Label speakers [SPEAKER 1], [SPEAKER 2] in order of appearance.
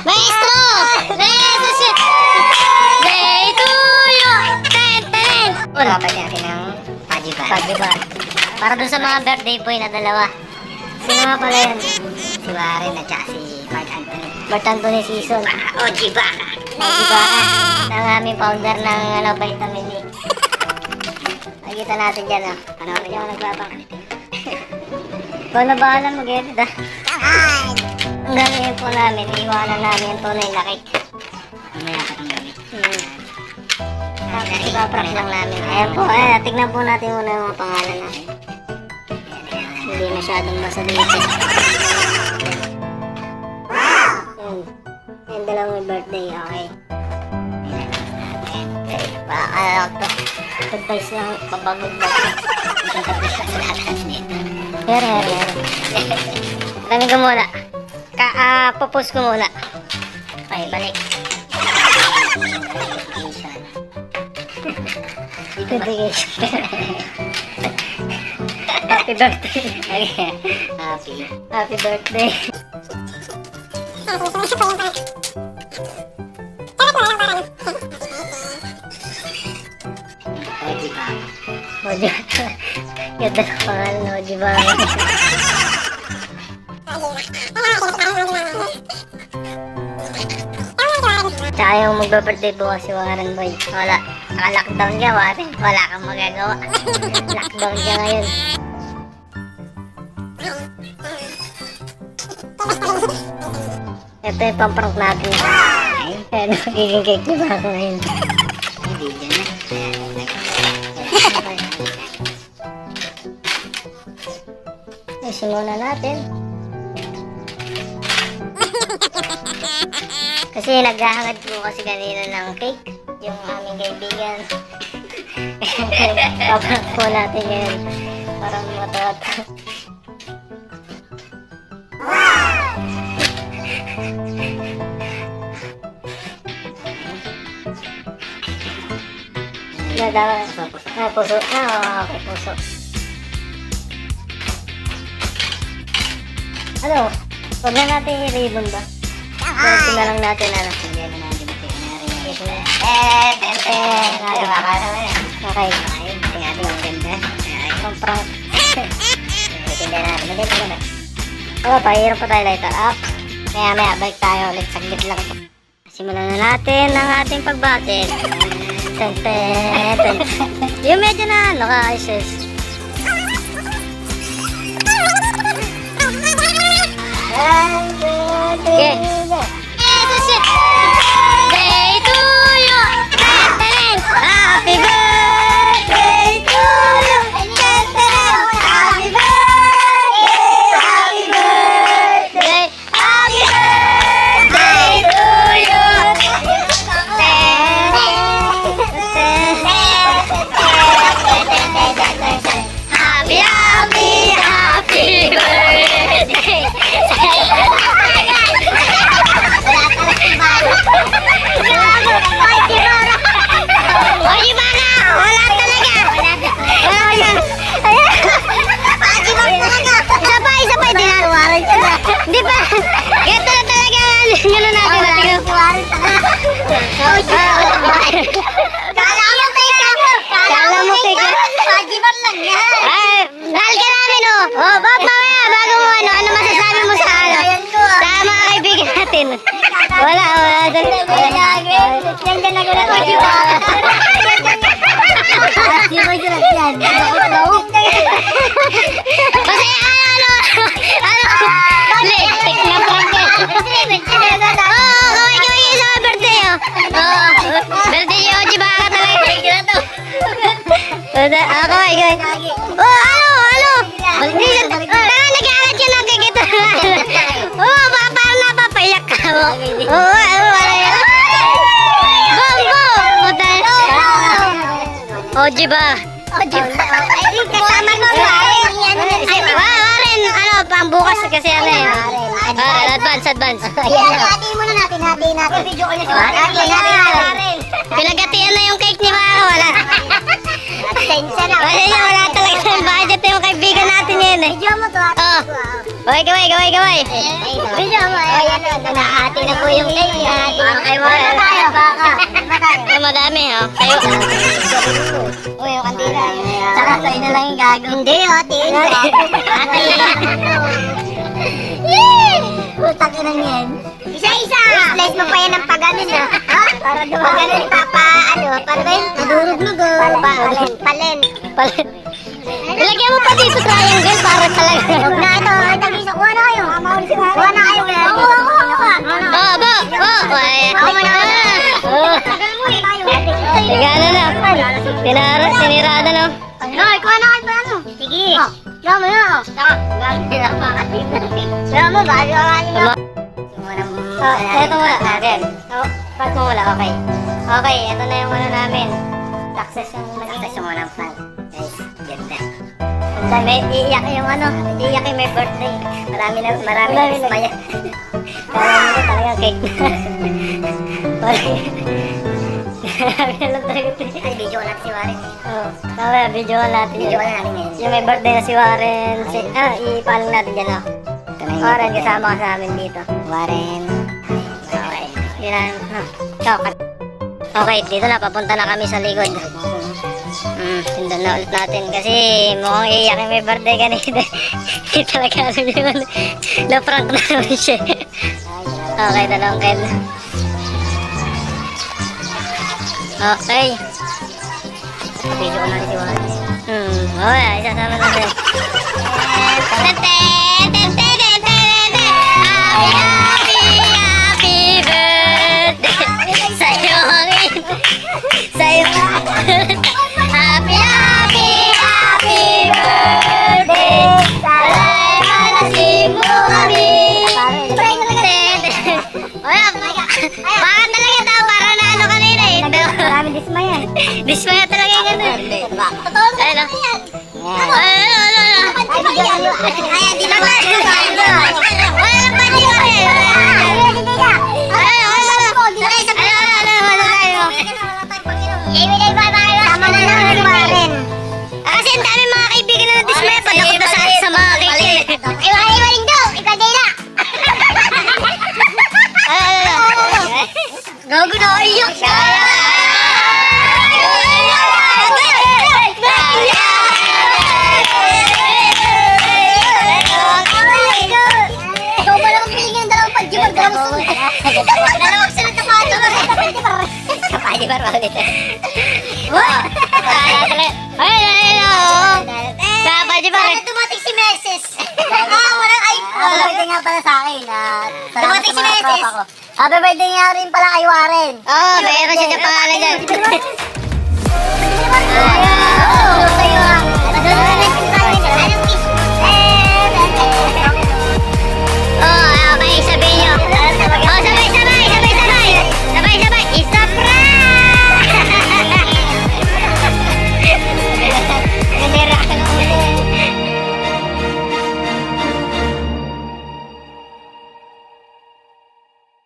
[SPEAKER 1] Maestro! Maestro! Day to you! Ten, ten!
[SPEAKER 2] Dapat natin ng pajiban.
[SPEAKER 1] Pajiban. Para dun sa mga birthday boy na dalawa. Sino nga pala yan?
[SPEAKER 2] Si Warren at saka si Mark Anthony.
[SPEAKER 1] Bart Anthony Season.
[SPEAKER 2] Oji Baka.
[SPEAKER 1] Diba? Ang aming founder ng vitamin E. Nakikita natin dyan, ah.
[SPEAKER 2] Ano yung nagbabang?
[SPEAKER 1] Bahala mag-edit, ah. Ang gagawin po namin, iwanan namin yung tunay na cake.
[SPEAKER 2] Mamaya ka itong gamit.
[SPEAKER 1] Tapos ipaprap lang namin. Ayan po, tignan po natin muna yung mga pangalan natin. Hindi masyadong basa dito. Ayan. Ayan, dalawang may birthday, okay. Ano to? Advice lang, pabagoodbye. Here. Kami ko muna. Popost ko muna. Okay, balik. Notification. Happy birthday. Happy birthday.
[SPEAKER 2] Oji Baka.
[SPEAKER 1] Oji. Ganda na pangalan, Oji Baka. Tsaka yung magbe-birthday bukas si Warren Boy. Wala. Naka-lockdown ka, Warren. Wala kang magagawa. Lockdown ka ngayon. Ito yung pamprank natin. Ayun, magiging cake ni Baka ngayon.
[SPEAKER 2] Hindi dyan na.
[SPEAKER 1] Simulan natin. Kasi naghahangad po kasi kanina ng cake. Yung aming kaibigan. Paprank po natin ngayon. Parang matawa-tawa. Puso. Okay, puso. Ano? Huwag na natin i-ribbon ba? Pwede na lang natin, ano?
[SPEAKER 2] Hindi na natin ito.
[SPEAKER 1] Okay.
[SPEAKER 2] Tingnan natin ang ganda.
[SPEAKER 1] Ang prank.
[SPEAKER 2] Tingnan natin. Maganda naman.
[SPEAKER 1] Pahirap pa tayo later. Up. Maya, balik tayo ulit. Saglit lang po. Simulan na natin ang ating pag-battle. Ten. Yung medyo na, ano ka, Isis? Okay. Day to you. Happy birthday to you. Happy birthday. Happy birthday to you. Happy birthday. Oji Baka! Wala talaga! Wala yan! Oji Baka talaga! Isa pa, hindi na. Hindi pa! Ito na talaga ang ano natin. Kala mo kaya? Oji Baka lang yan! Ay, mahal ka namin oh! Oh, mamaya, bago mo ano masasabi mo sa sa mga kaibigan natin? Wala. Nandiyan na gulat Oji Baka. Kasi tik na prank kaway sa birthday birthday ni Oji Baka talaga kaway nag-aangat yun ang kikita parang napapayak ka Oji ba? Kasama ko ba? Warren, pang bukas kasi advance. Hatiin muna natin. Video ko niya si Warren. Pinagatian na yung cake ni Baka, wala. Pasensya na. Wala talaga ng budget yung kaibigan natin yan eh. Video mo to. Gaway. Video mo. Nahati na po yung cake. Kay Warren. Madami, oh. Kayo. Uy, yung kandila. Saka sa'yo na lang yung gago. Hindi, oh. Tiin ko. Ate. Utak ina niyan. Isa-isa. Slice mo pa yan ng paganon, ha? Para dumaganon papa, para ba yun? Nadurog-nug, Palen. Ilagyan mo pa dito triangle para talaga. Huwag na ito. Tag-isa. Kuha na kayo. Kuha na kayo. Ako mo na. Tigana na. Tinirada na. Ay, kuha na kayo ba ano? Sige. Gama na. Gama ba? Ito muna natin. Cut mo muna, okay. Okay, ito na yung ano namin. Success yung unang plan.
[SPEAKER 2] Guys, ganda.
[SPEAKER 1] May iiyak yung ano, iiyak yung may birthday. Marami na dismaya. Marami na talaga cake. Marami na lang talaga cake.
[SPEAKER 2] Ay, video ko natin si Warren.
[SPEAKER 1] Oo, tama, video natin
[SPEAKER 2] Video
[SPEAKER 1] yun.
[SPEAKER 2] ko na natin ngayon.
[SPEAKER 1] Yung may birthday na si Warren. Ipalang natin dyan, oh.
[SPEAKER 2] Ito na yung
[SPEAKER 1] Warren, kasama ka sa amin dito.
[SPEAKER 2] Warren.
[SPEAKER 1] Okay. Yun na. Okay, dito na. Papunta na kami sa likod. Sundan na ulit natin kasi mukhang iiyak yung may birthday kanina. Hindi talaga ano yun. Na-prank na naman siya. Okay, dalawang Ken. Okay. Video ko natin si Juan. Okay, isasama natin. Happy birthday sa'yo sa'yo happy birthday salamat mo kami baka talaga daw para na ano kanina eh maraming dismaya dismaya talaga yung ano ayun lang kasi ang dami mga kaibigan na nadismaya padakot na sa mga kaibigan iwaling daw ikaw dila gago na iyak siya ikaw ba lang piling yung dalawang pagjiwag dalawang sunod na pato kapali ba ulit dumating si Meses.
[SPEAKER 2] Happy birthday nga pala sa akin.
[SPEAKER 1] Dumating si Meses.
[SPEAKER 2] Happy birthday nga rin pala kay Warren.
[SPEAKER 1] Oo, mayroon siya na pangalan dyan.